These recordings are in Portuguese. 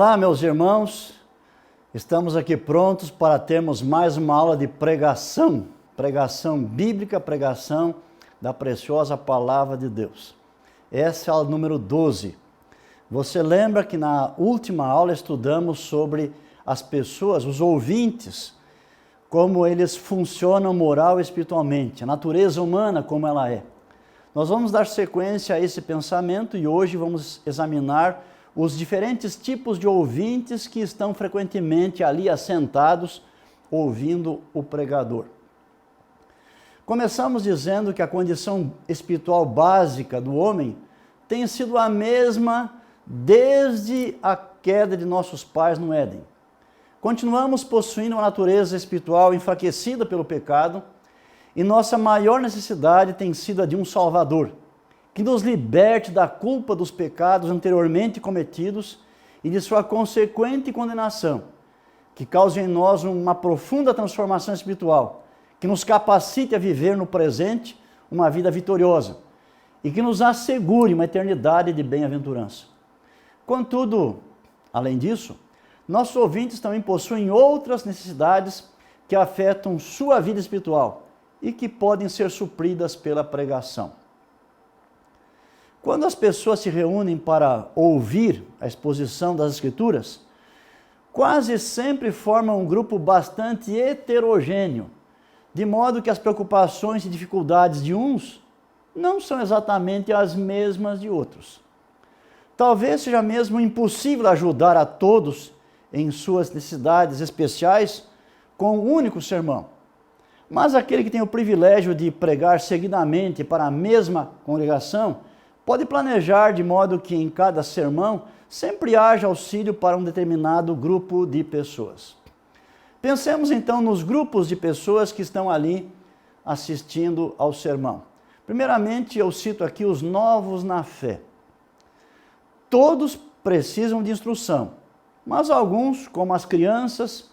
Olá, meus irmãos, estamos aqui prontos para termos mais uma aula de pregação bíblica, pregação da preciosa Palavra de Deus. Essa é a aula número 12. Você lembra que na última aula estudamos sobre as pessoas, os ouvintes, como eles funcionam moral e espiritualmente, a natureza humana como ela é. Nós vamos dar sequência a esse pensamento e hoje vamos examinar os diferentes tipos de ouvintes que estão frequentemente ali assentados, ouvindo o pregador. Começamos dizendo que a condição espiritual básica do homem tem sido a mesma desde a queda de nossos pais no Éden. Continuamos possuindo uma natureza espiritual enfraquecida pelo pecado e nossa maior necessidade tem sido a de um Salvador, que nos liberte da culpa dos pecados anteriormente cometidos e de sua consequente condenação, que cause em nós uma profunda transformação espiritual, que nos capacite a viver no presente uma vida vitoriosa e que nos assegure uma eternidade de bem-aventurança. Contudo, além disso, nossos ouvintes também possuem outras necessidades que afetam sua vida espiritual e que podem ser supridas pela pregação. Quando as pessoas se reúnem para ouvir a exposição das Escrituras, quase sempre formam um grupo bastante heterogêneo, de modo que as preocupações e dificuldades de uns não são exatamente as mesmas de outros. Talvez seja mesmo impossível ajudar a todos em suas necessidades especiais com um único sermão. Mas aquele que tem o privilégio de pregar seguidamente para a mesma congregação pode planejar de modo que em cada sermão sempre haja auxílio para um determinado grupo de pessoas. Pensemos então nos grupos de pessoas que estão ali assistindo ao sermão. Primeiramente, eu cito aqui os novos na fé. Todos precisam de instrução, mas alguns, como as crianças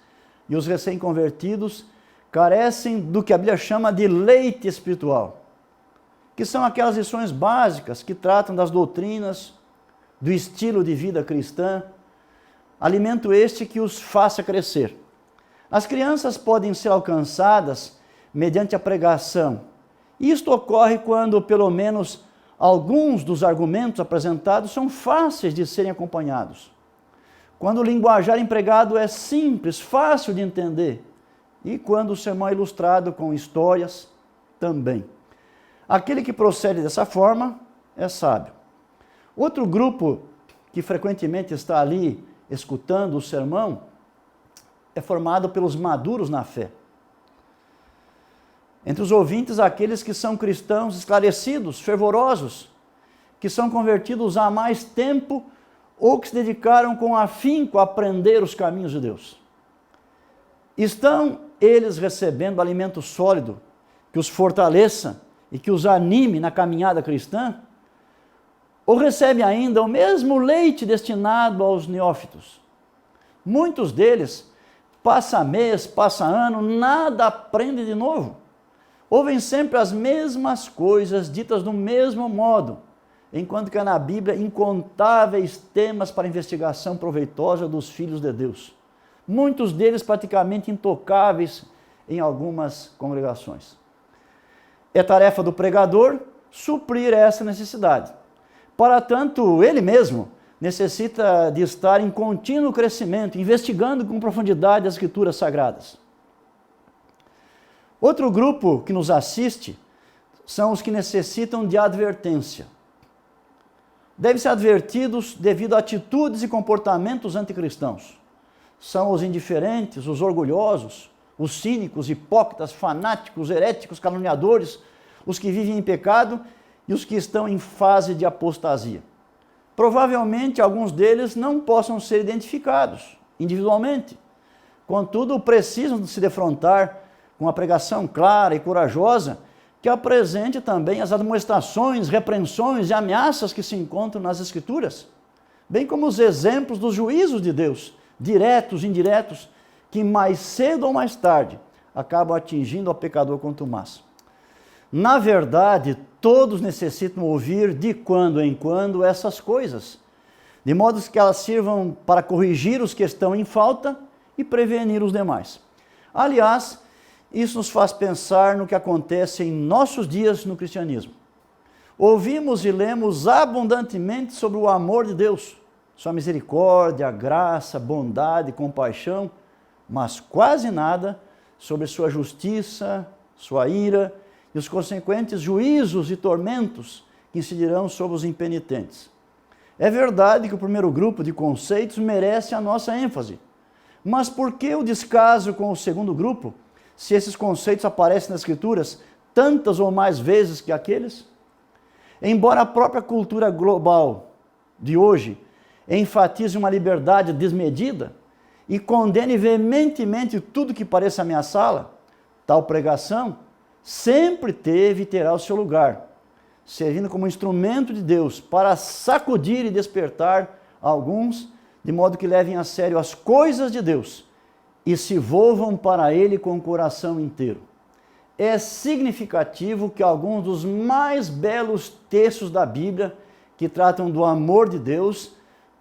e os recém-convertidos, carecem do que a Bíblia chama de leite espiritual, que são aquelas lições básicas que tratam das doutrinas, do estilo de vida cristã, alimento este que os faça crescer. As crianças podem ser alcançadas mediante a pregação. Isto ocorre quando, pelo menos, alguns dos argumentos apresentados são fáceis de serem acompanhados. Quando o linguajar empregado é simples, fácil de entender, e quando o sermão é ilustrado com histórias também. Aquele que procede dessa forma é sábio. Outro grupo que frequentemente está ali escutando o sermão é formado pelos maduros na fé. Entre os ouvintes, aqueles que são cristãos esclarecidos, fervorosos, que são convertidos há mais tempo ou que se dedicaram com afinco a aprender os caminhos de Deus. Estão eles recebendo alimento sólido que os fortaleça e que os anime na caminhada cristã? Ou recebe ainda o mesmo leite destinado aos neófitos? Muitos deles, passa mês, passa ano, nada aprendem de novo. Ouvem sempre as mesmas coisas, ditas do mesmo modo, enquanto que há na Bíblia incontáveis temas para investigação proveitosa dos filhos de Deus. Muitos deles praticamente intocáveis em algumas congregações. É tarefa do pregador suprir essa necessidade. Para tanto, ele mesmo necessita de estar em contínuo crescimento, investigando com profundidade as Escrituras Sagradas. Outro grupo que nos assiste são os que necessitam de advertência. Devem ser advertidos devido a atitudes e comportamentos anticristãos. São os indiferentes, os orgulhosos, os cínicos, hipócritas, fanáticos, heréticos, caluniadores, os que vivem em pecado e os que estão em fase de apostasia. Provavelmente alguns deles não possam ser identificados individualmente. Contudo, precisam se defrontar com uma pregação clara e corajosa que apresente também as admoestações, repreensões e ameaças que se encontram nas Escrituras, bem como os exemplos dos juízos de Deus, diretos e indiretos, que mais cedo ou mais tarde acabam atingindo ao pecador contumaz. Na verdade, todos necessitam ouvir de quando em quando essas coisas, de modo que elas sirvam para corrigir os que estão em falta e prevenir os demais. Aliás, isso nos faz pensar no que acontece em nossos dias no cristianismo. Ouvimos e lemos abundantemente sobre o amor de Deus, sua misericórdia, graça, bondade, compaixão, mas quase nada sobre sua justiça, sua ira e os consequentes juízos e tormentos que incidirão sobre os impenitentes. É verdade que o primeiro grupo de conceitos merece a nossa ênfase, mas por que o descaso com o segundo grupo, se esses conceitos aparecem nas Escrituras tantas ou mais vezes que aqueles? Embora a própria cultura global de hoje enfatize uma liberdade desmedida e condene veementemente tudo que pareça ameaçá-la, tal pregação sempre teve e terá o seu lugar, servindo como instrumento de Deus para sacudir e despertar alguns, de modo que levem a sério as coisas de Deus e se volvam para Ele com o coração inteiro. É significativo que alguns dos mais belos textos da Bíblia, que tratam do amor de Deus,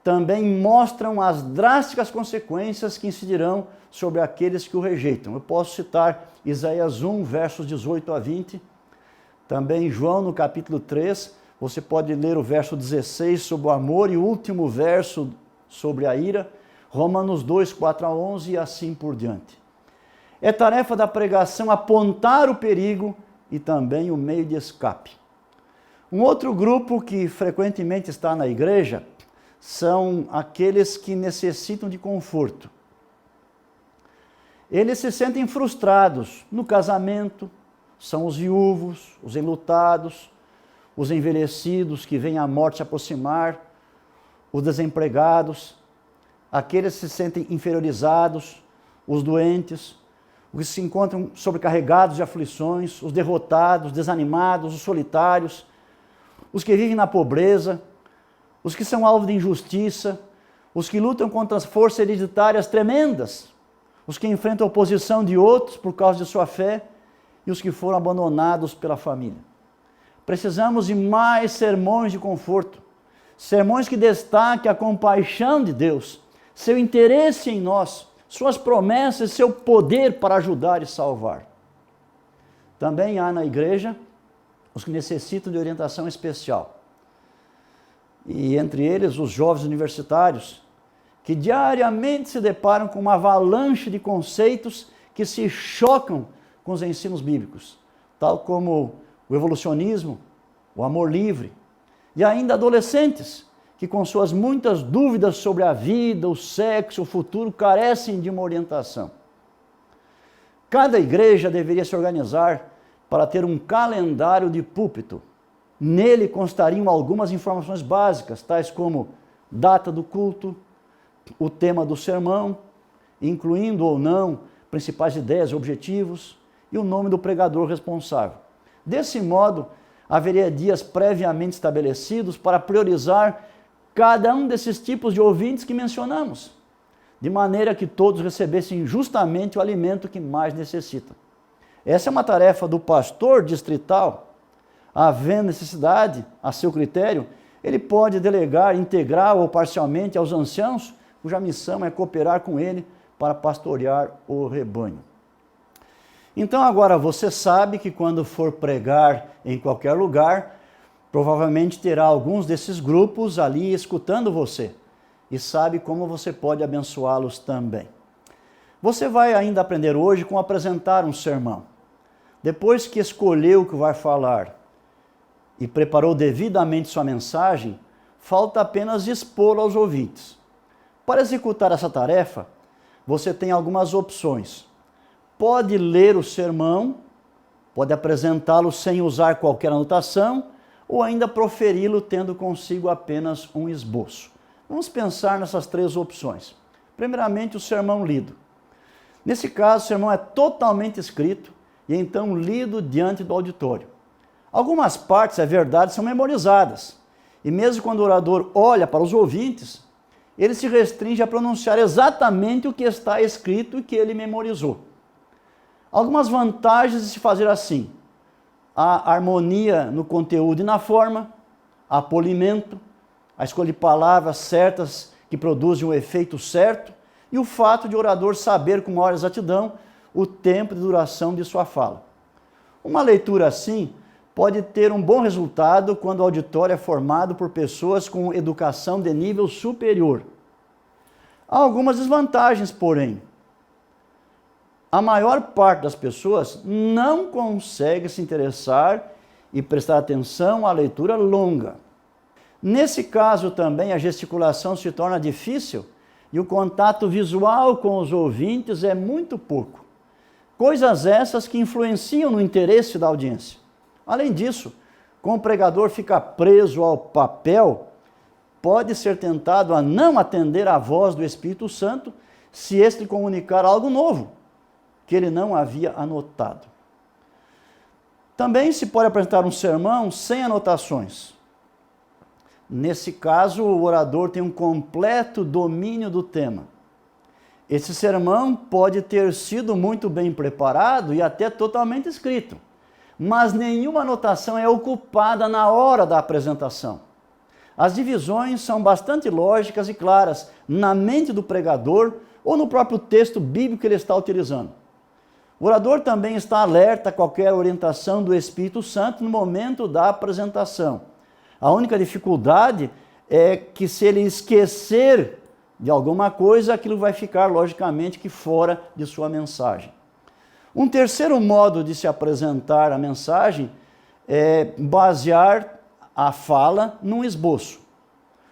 também mostram as drásticas consequências que incidirão sobre aqueles que o rejeitam. Eu posso citar Isaías 1, versos 18 a 20, também João no capítulo 3, você pode ler o verso 16 sobre o amor e o último verso sobre a ira, Romanos 2, 4 a 11 e assim por diante. É tarefa da pregação apontar o perigo e também o meio de escape. Um outro grupo que frequentemente está na igreja são aqueles que necessitam de conforto. Eles se sentem frustrados no casamento, são os viúvos, os enlutados, os envelhecidos que veem a morte se aproximar, os desempregados, aqueles que se sentem inferiorizados, os doentes, os que se encontram sobrecarregados de aflições, os derrotados, desanimados, os solitários, os que vivem na pobreza, os que são alvo de injustiça, os que lutam contra as forças hereditárias tremendas, os que enfrentam a oposição de outros por causa de sua fé e os que foram abandonados pela família. Precisamos de mais sermões de conforto, sermões que destaquem a compaixão de Deus, seu interesse em nós, suas promessas, seu poder para ajudar e salvar. Também há na igreja os que necessitam de orientação especial. E entre eles os jovens universitários, que diariamente se deparam com uma avalanche de conceitos que se chocam com os ensinos bíblicos, tal como o evolucionismo, o amor livre, e ainda adolescentes, que com suas muitas dúvidas sobre a vida, o sexo, o futuro, carecem de uma orientação. Cada igreja deveria se organizar para ter um calendário de púlpito. Nele constariam algumas informações básicas, tais como data do culto, o tema do sermão, incluindo ou não principais ideias e objetivos, e o nome do pregador responsável. Desse modo, haveria dias previamente estabelecidos para priorizar cada um desses tipos de ouvintes que mencionamos, de maneira que todos recebessem justamente o alimento que mais necessitam. Essa é uma tarefa do pastor distrital. Havendo necessidade, a seu critério, ele pode delegar integral ou parcialmente aos anciãos, cuja missão é cooperar com ele para pastorear o rebanho. Então agora você sabe que quando for pregar em qualquer lugar, provavelmente terá alguns desses grupos ali escutando você e sabe como você pode abençoá-los também. Você vai ainda aprender hoje como apresentar um sermão. Depois que escolheu o que vai falar e preparou devidamente sua mensagem, falta apenas expô-la aos ouvintes. Para executar essa tarefa, você tem algumas opções. Pode ler o sermão, pode apresentá-lo sem usar qualquer anotação, ou ainda proferi-lo tendo consigo apenas um esboço. Vamos pensar nessas três opções. Primeiramente, o sermão lido. Nesse caso, o sermão é totalmente escrito e então lido diante do auditório. Algumas partes, é verdade, são memorizadas. E mesmo quando o orador olha para os ouvintes, ele se restringe a pronunciar exatamente o que está escrito e que ele memorizou. Algumas vantagens de se fazer assim: a harmonia no conteúdo e na forma, a polimento, a escolha de palavras certas que produzem um efeito certo e o fato de o orador saber com maior exatidão o tempo de duração de sua fala. Uma leitura assim pode ter um bom resultado quando o auditório é formado por pessoas com educação de nível superior. Há algumas desvantagens, porém. A maior parte das pessoas não consegue se interessar e prestar atenção à leitura longa. Nesse caso também a gesticulação se torna difícil e o contato visual com os ouvintes é muito pouco. Coisas essas que influenciam no interesse da audiência. Além disso, como o pregador fica preso ao papel, pode ser tentado a não atender à voz do Espírito Santo se este lhe comunicar algo novo, que ele não havia anotado. Também se pode apresentar um sermão sem anotações. Nesse caso, o orador tem um completo domínio do tema. Esse sermão pode ter sido muito bem preparado e até totalmente escrito, mas nenhuma anotação é ocupada na hora da apresentação. As divisões são bastante lógicas e claras na mente do pregador ou no próprio texto bíblico que ele está utilizando. O orador também está alerta a qualquer orientação do Espírito Santo no momento da apresentação. A única dificuldade é que se ele esquecer de alguma coisa, aquilo vai ficar, logicamente, que fora de sua mensagem. Um terceiro modo de se apresentar a mensagem é basear a fala num esboço.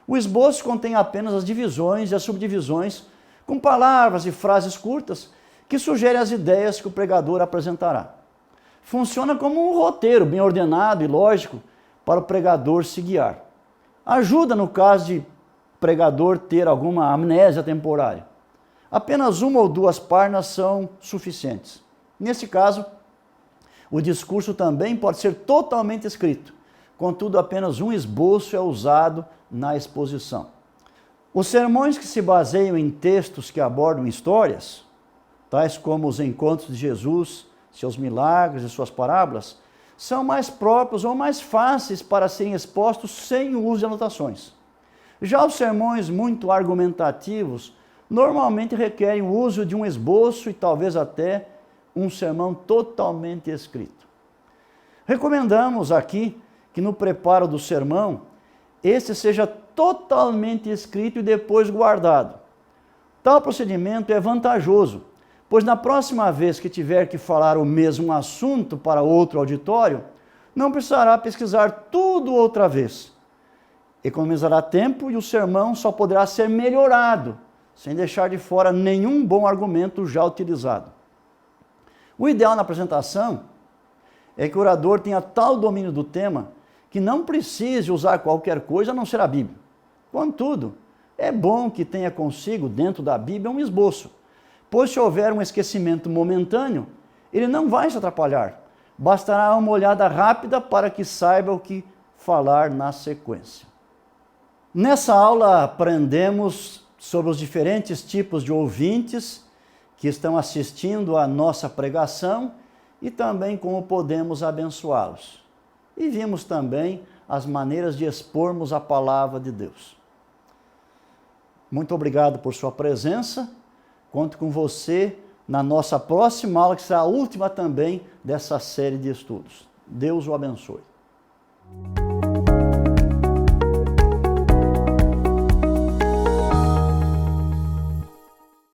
O esboço contém apenas as divisões e as subdivisões, com palavras e frases curtas, que sugerem as ideias que o pregador apresentará. Funciona como um roteiro bem ordenado e lógico para o pregador se guiar. Ajuda no caso de pregador ter alguma amnésia temporária. Apenas uma ou duas páginas são suficientes. Nesse caso, o discurso também pode ser totalmente escrito, contudo apenas um esboço é usado na exposição. Os sermões que se baseiam em textos que abordam histórias, tais como os encontros de Jesus, seus milagres e suas parábolas, são mais próprios ou mais fáceis para serem expostos sem o uso de anotações. Já os sermões muito argumentativos normalmente requerem o uso de um esboço e talvez até um sermão totalmente escrito. Recomendamos aqui que no preparo do sermão, este seja totalmente escrito e depois guardado. Tal procedimento é vantajoso, pois na próxima vez que tiver que falar o mesmo assunto para outro auditório, não precisará pesquisar tudo outra vez. Economizará tempo e o sermão só poderá ser melhorado, sem deixar de fora nenhum bom argumento já utilizado. O ideal na apresentação é que o orador tenha tal domínio do tema que não precise usar qualquer coisa a não ser a Bíblia. Contudo, é bom que tenha consigo, dentro da Bíblia, um esboço, pois se houver um esquecimento momentâneo, ele não vai se atrapalhar. Bastará uma olhada rápida para que saiba o que falar na sequência. Nessa aula aprendemos sobre os diferentes tipos de ouvintes que estão assistindo à nossa pregação e também como podemos abençoá-los. E vimos também as maneiras de expormos a palavra de Deus. Muito obrigado por sua presença. Conto com você na nossa próxima aula, que será a última também dessa série de estudos. Deus o abençoe.